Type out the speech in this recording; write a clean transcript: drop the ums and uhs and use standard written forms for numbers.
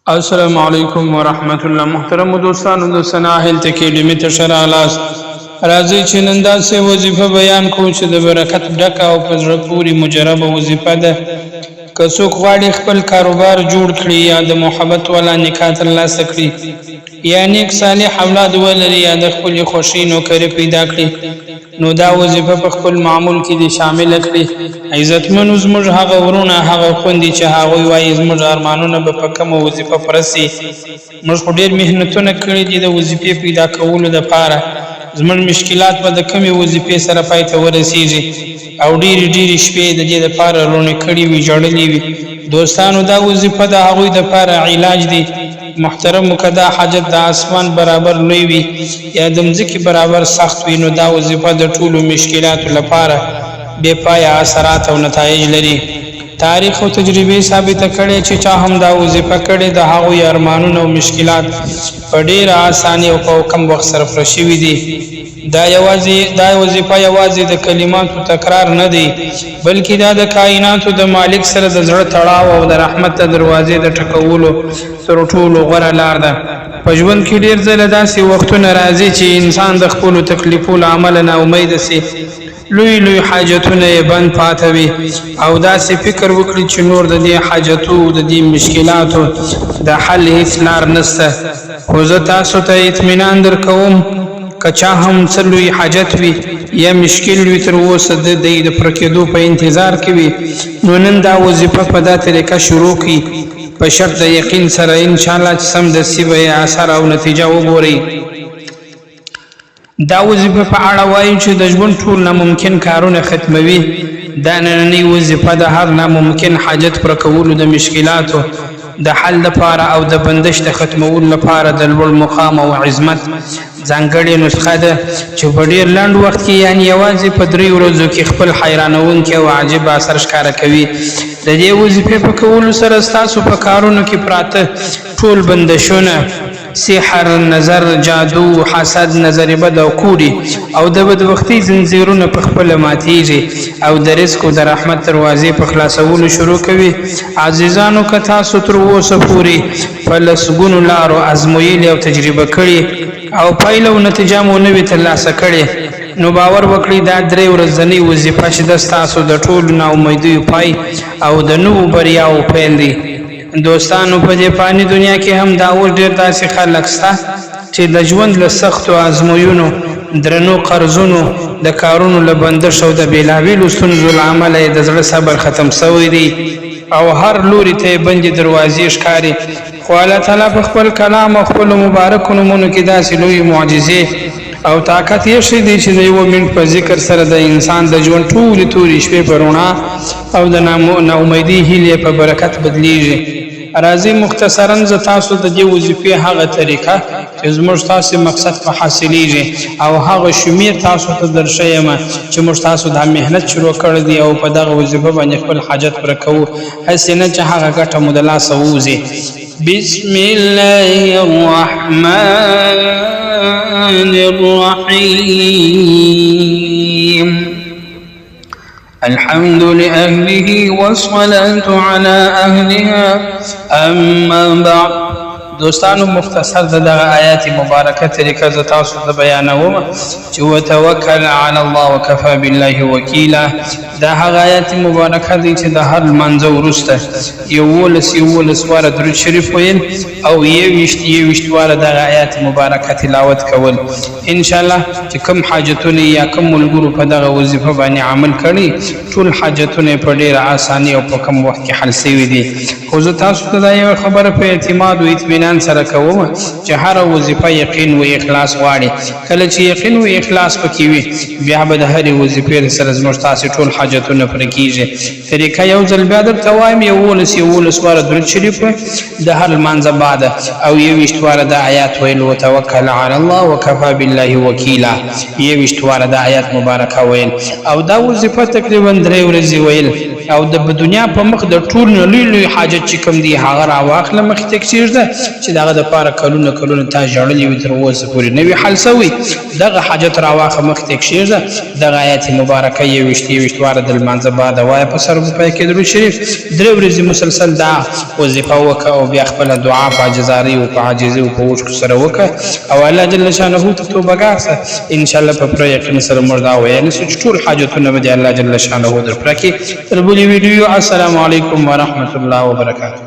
السلام علیکم ورحمت الله. محترم دوستانو د سنا هیلث اکیډمي ته ښه راغلاست. راځئ چې نن داسې وظیفه بیان کړو چې د برکت ډکه او په زړه پورې مجربه وظیفه ده. که څوک غواړي خپل کاروبار جوړ کړي یا د محبت والا نکاح ترلاسه کړي یا نیک صالح اولاد ولري یا د خپلې خوښۍ نوکري پیدا کړي، نو دا وظیفه په خپل معمول کې دې شامل کړي. عزتمنو زموږ هغه ورونه هغه خوندې چې هغوی وایي زموږ ارمانونه به په کومه وظیفه پوره سي. موږ خو ډېر محنتونه کړي دي د وظیفې پیدا کولو دپاره. زموږ مشکلات به د کومې وظیفې سره پای ته ورسیږي او ډېرې شپې د دې دپاره روڼې کړي وي، ژړلې وي. دوستانو دا وظیفه د هغوی دپاره علاج دی. محترمو که دا حاجت د آسمان برابر لوی وي یا د مځکې برابر سخت وي، نو دا وظیفه د ټولو مشکلاتو لپاره بې پایه اثرات او نتایج لري. تاریخ او تجربې ثابته کړې چې چا هم دا وظیفه کړې د هغوی ارمانونه او مشکلات په ډېره اساني او په کم وخت سره پوره شوي دي. دا وظیفه یوازې د کلماتو تکرار نه دی، بلکې دا د کائناتو د مالک سره د زړه تړاو او د رحمت د دروازې د ټکولو تر ټولو غوره لار ده. په ژوند کې ډېر ځله داسې وختونه راځي چې انسان د خپلو تکلیفو له امله ناامیده سي، لوی حاجتونه یې بند پاته وي او داسې فکر وکړي چې نور د دې حاجتو د دې مشکلاتو د حل هیڅ لار نشته. خو زه تاسو ته اطمینان درکوم که چا هم څه لوی حاجت وي یا مشکل وي تر اوسه د د پوره کېدو په انتظار کې وي، نو نن دا وظیفه په دا طریقه شروع کړي په شرط د یقین سره انشاءالله چې سمدستي به یې اثر او نتیجه وګورئ. دا وظیفه په اړه وایي چې د ژوند ټول ناممکن کارونه ختموي. دا نننۍ وظیفه د هر ناممکن حاجت پوره کولو د مشکلاتو د حل لپاره او د بندش د ختمولو لپاره د لوړ مقام او عظمت ځانګړې نسخه ده چې په ډېر لنډ وخت کې یعنې یوازې په 3 ورځو کې خپل حیرانونکي او عجیب اثر ښکاره کوي. د دې وظیفې په کولو سره ستاسو په کارونو کې پراته ټول بندشونه، سحر، نظر، جادو، حسد، نظر بد او کوډي او د بدبختۍ زنځیرونه په خپله ماتیږي او د رزق او د رحمت دروازې په خلاصولو شروع کوي. عزیزانو که تاسو تر اوسه پورې په لسګونو لارو ازمویلې او تجربه کړې او پایله او نتیجه مو نه وي ترلاسه کړې، نو باور وکړئ دا 3 ورځنۍ وظیفه چې د ستاسو د ټولو ناامیدیو پای او د نوو بریاو پیل دی. دوستانو په دې فاني دنیا کې هم دا اوس ډېر داسې خلک شته چې د ژوند له سختو ازمویونو، درنو قرضونو، د کارونو له بندش او د بېلابېلو ستونزو له امله یې د زړه صبر ختم شوی دی او هر لوري ته یې بندې دروازې ښکاري. خو الله تعالی په خپل کلام او خپلو مبارکو نومونو کې داسې لویې معجزې او طاقت یې ښی دی چې د 1 منټ په ذکر سره د انسان د ژوند ټولې تورې شپې په رڼا او د ناامیدۍ هیلې په برکت بدلیږي. راځئ مختصرا زه تاسو د دې وظیفې هغه طریقه چې زموږ تاسې مقصد په حاصلیږي او هغه شمیر تاسو ته درښیم چې موږ تاسو دا محنت شروع کړی دی او په دغه وظیفه باندې خپل حاجت پوره کوو، هسې نه چې هغه ګټه مو د لاسه ووځي. بسم الله الرحمن الرحيم. الحمد لأهله والصلاة على أهلها أما بعد. دوستانو مختصر دغه آیات مبارکه طریقه ز تاسو ته بیانوم چې وتوکل علی الله وکفى بالله وکیلا. دا هغه آیات مبارکه دي چې د هر منځ وروسته 11 واره درود شریف ویل او 21 واره دغه آیات مبارکه تلاوت کول. ان شاء الله چې کوم حاجتونه یا کوم ملګرو په دغه وظیفه باندې عمل کړي ټول حاجتونه په ډېره اساني او په کم وخت کې حل شوي دي. خو زه تاسو ته دا یوه خبره په اعتماد او اطمینان سره کوم چې هره وظیفه یقین و اخلاص غواړي. کله چې یقین و اخلاص پکې وي بیا به د هرې وظیفې سره زموږ تاسې ټول حاجتونه پوره کېږي. طریقه یو ځل بیا درته وایم، 11 واره درود شریف د هر لمانځه بعد او 21 واره د آیات ویل وتوکل علی الله وکفى بالله وکیلا. 21 واره د آیات مبارکه ویل او دا وظیفه تقریبا 3 ورځې ویل او د دنیا په مخ د ټول لوی حاجت چې کوم دی هغه راواخله مخې ته کېږده چې دغه د پاره کلونه کلونه تا ژړلې وي تر اوسه پورې نه وي حل سوی دغه حاجت راواخه مخ ته کښېږده دغه آیت مبارکه 21 واره د لمانځه بعد وایه په سر په کې درود شریف 3 ورځې مسلسل دا وظیفه وکړه او بیا خپله دعا په عاجزاري او په عاجزي او په اوښکو سره وکړه او الله جل شانه ته توبهګار شه انشاءالله په پوره یقین سره موږ دا ویلی سو چې ټول حاجتونه به د الله جل شانه در پوره کړي تر بلې ویډیو السلام علیکم ورحمة الله وبرکاته